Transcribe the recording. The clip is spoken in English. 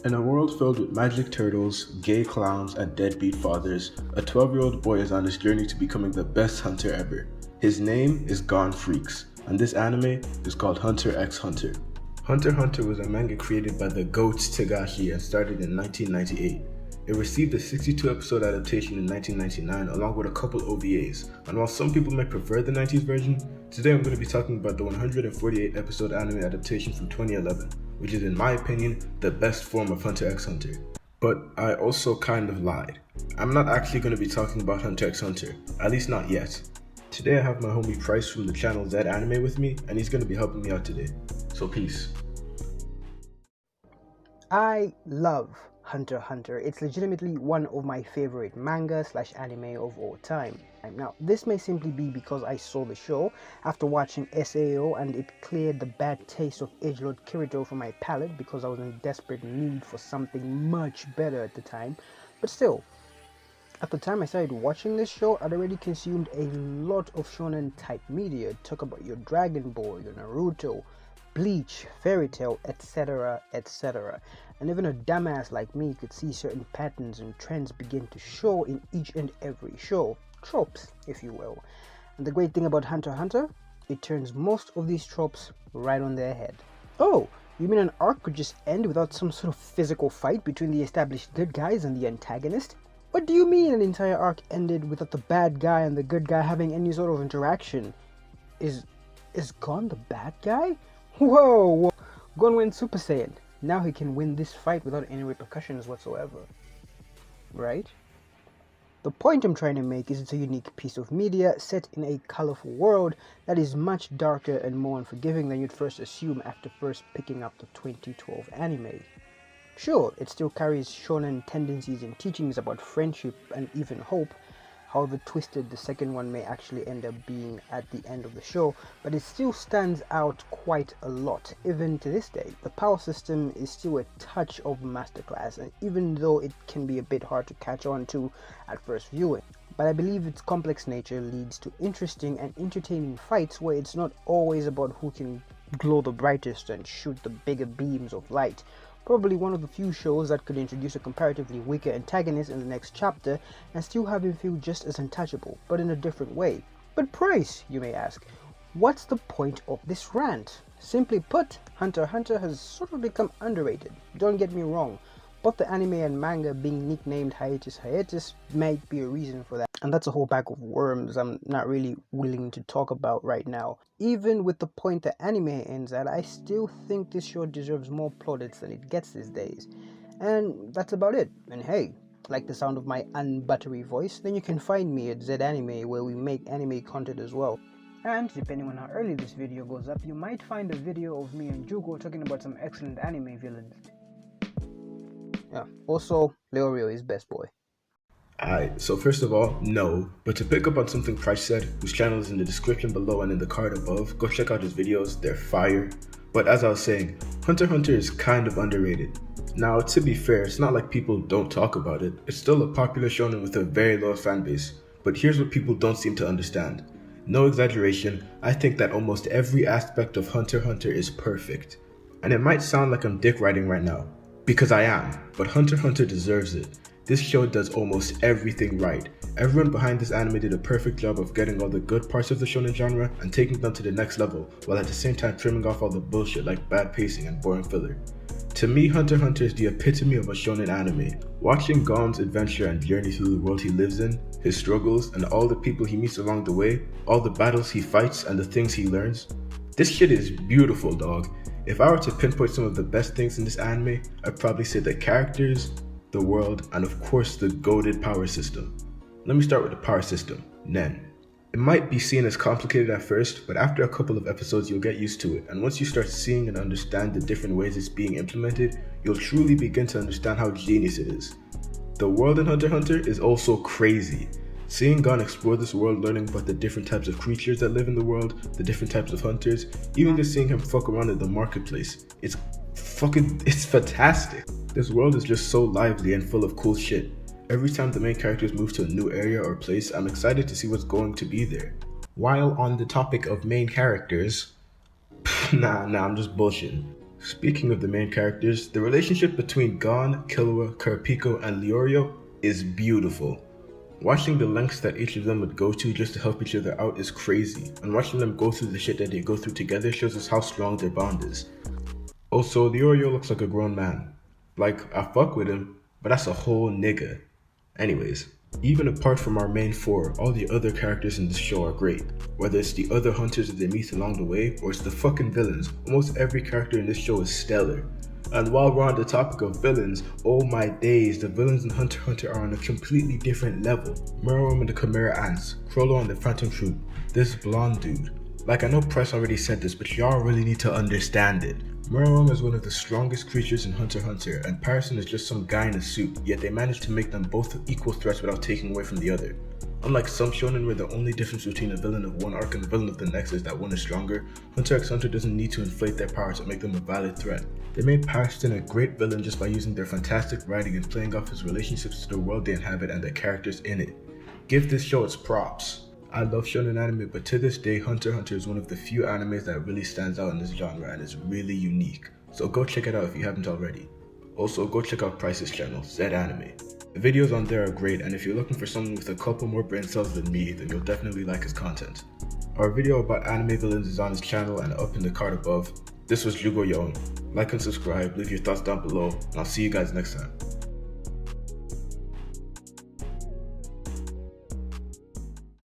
In a world filled with magic turtles, gay clowns, and deadbeat fathers, a 12-year-old boy is on his journey to becoming the best hunter ever. His name is Gone Freaks, and this anime is called Hunter x Hunter. Hunter x Hunter was a manga created by the GOAT Tagashi and started in 1998. It received a 62-episode adaptation in 1999 along with a couple OVAs, and while some people might prefer the 90s version, today I'm going to be talking about the 148-episode anime adaptation from 2011, which is in my opinion the best form of Hunter x Hunter. But I also kind of lied. I'm not actually going to be talking about Hunter x Hunter, at least not yet. Today I have my homie Price from the channel Z Anime with me, and he's going to be helping me out today. So peace. I love Hunter x Hunter. It's legitimately one of my favorite manga / anime of all time. Now, this may simply be because I saw the show after watching SAO and it cleared the bad taste of edgelord Kirito from my palate because I was in desperate need for something much better at the time. But still, at the time I started watching this show, I'd already consumed a lot of shonen type media. Talk about your Dragon Ball, your Naruto, Bleach, Fairy Tail, etc, etc. And even a dumbass like me could see certain patterns and trends begin to show in each and every show. Tropes, if you will. And the great thing about Hunter x Hunter, it turns most of these tropes right on their head. Oh, you mean an arc could just end without some sort of physical fight between the established good guys and the antagonist? What do you mean an entire arc ended without the bad guy and the good guy having any sort of interaction? Is Gon the bad guy? Whoa! Gon went Super Saiyan. Now he can win this fight without any repercussions whatsoever. Right? The point I'm trying to make is it's a unique piece of media set in a colorful world that is much darker and more unforgiving than you'd first assume after first picking up the 2012 anime. Sure, it still carries shonen tendencies and teachings about friendship and even hope, however twisted the second one may actually end up being at the end of the show, but it still stands out quite a lot. Even to this day, the power system is still a touch of masterclass, and even though it can be a bit hard to catch on to at first viewing. But I believe its complex nature leads to interesting and entertaining fights where it's not always about who can glow the brightest and shoot the bigger beams of light. Probably one of the few shows that could introduce a comparatively weaker antagonist in the next chapter and still have him feel just as untouchable, but in a different way. But Price, you may ask, what's the point of this rant? Simply put, Hunter x Hunter has sort of become underrated. Don't get me wrong, but the anime and manga being nicknamed hiatus might be a reason for that. And that's a whole bag of worms I'm not really willing to talk about right now. Even with the point the anime ends at, I still think this show deserves more plaudits than it gets these days. And that's about it. And hey, like the sound of my unbuttery voice, then you can find me at Z Anime where we make anime content as well. And depending on how early this video goes up, you might find a video of me and Gigguk talking about some excellent anime villains. Yeah, also, Leorio is best boy. Alright, so first of all, no, but to pick up on something Price said, whose channel is in the description below and in the card above, go check out his videos, they're fire. But as I was saying, Hunter x Hunter is kind of underrated. Now, to be fair, it's not like people don't talk about it, it's still a popular shonen with a very loyal fanbase. But here's what people don't seem to understand. No exaggeration, I think that almost every aspect of Hunter x Hunter is perfect. And it might sound like I'm dick riding right now, because I am, but Hunter x Hunter deserves it. This show does almost everything right. Everyone behind this anime did a perfect job of getting all the good parts of the shonen genre and taking them to the next level, while at the same time trimming off all the bullshit like bad pacing and boring filler. To me, Hunter x Hunter is the epitome of a shonen anime. Watching Gon's adventure and journey through the world he lives in, his struggles, and all the people he meets along the way, all the battles he fights and the things he learns. This shit is beautiful, dog. If I were to pinpoint some of the best things in this anime, I'd probably say the characters, the world, and of course the goated power system. Let me start with the power system, Nen. It might be seen as complicated at first, but after a couple of episodes you'll get used to it, and once you start seeing and understand the different ways it's being implemented, you'll truly begin to understand how genius it is. The world in Hunter x Hunter is also crazy. Seeing Gon explore this world, learning about the different types of creatures that live in the world, the different types of hunters, even just seeing him fuck around in the marketplace, it's fantastic. This world is just so lively and full of cool shit. Every time the main characters move to a new area or place, I'm excited to see what's going to be there. While on the topic of main characters, nah, I'm just bullshitting. Speaking of the main characters, the relationship between Gon, Killua, Kurapika, and Leorio is beautiful. Watching the lengths that each of them would go to just to help each other out is crazy, and watching them go through the shit that they go through together shows us how strong their bond is. Also, Leorio looks like a grown man. Like, I fuck with him, but that's a whole nigga. Anyways, even apart from our main four, all the other characters in this show are great. Whether it's the other hunters that they meet along the way, or it's the fucking villains, almost every character in this show is stellar. And while we're on the topic of villains, oh my days, the villains in Hunter x Hunter are on a completely different level. Meruem and the Chimera Ants, Crollo and the Phantom Troop, this blonde dude. Like, I know Press already said this, but y'all really need to understand it. Meruem is one of the strongest creatures in Hunter x Hunter, and Parison is just some guy in a suit, yet they managed to make them both equal threats without taking away from the other. Unlike some shonen where the only difference between a villain of one arc and a villain of the next is that one is stronger, Hunter x Hunter doesn't need to inflate their power to make them a valid threat. They made Parison a great villain just by using their fantastic writing and playing off his relationships to the world they inhabit and the characters in it. Give this show its props. I love shonen anime, but to this day, Hunter x Hunter is one of the few animes that really stands out in this genre and is really unique. So go check it out if you haven't already. Also, go check out Price's channel, zAnime. The videos on there are great, and if you're looking for someone with a couple more brain cells than me, then you'll definitely like his content. Our video about anime villains is on his channel and up in the card above. This was Jugo Young. Like and subscribe, leave your thoughts down below, and I'll see you guys next time.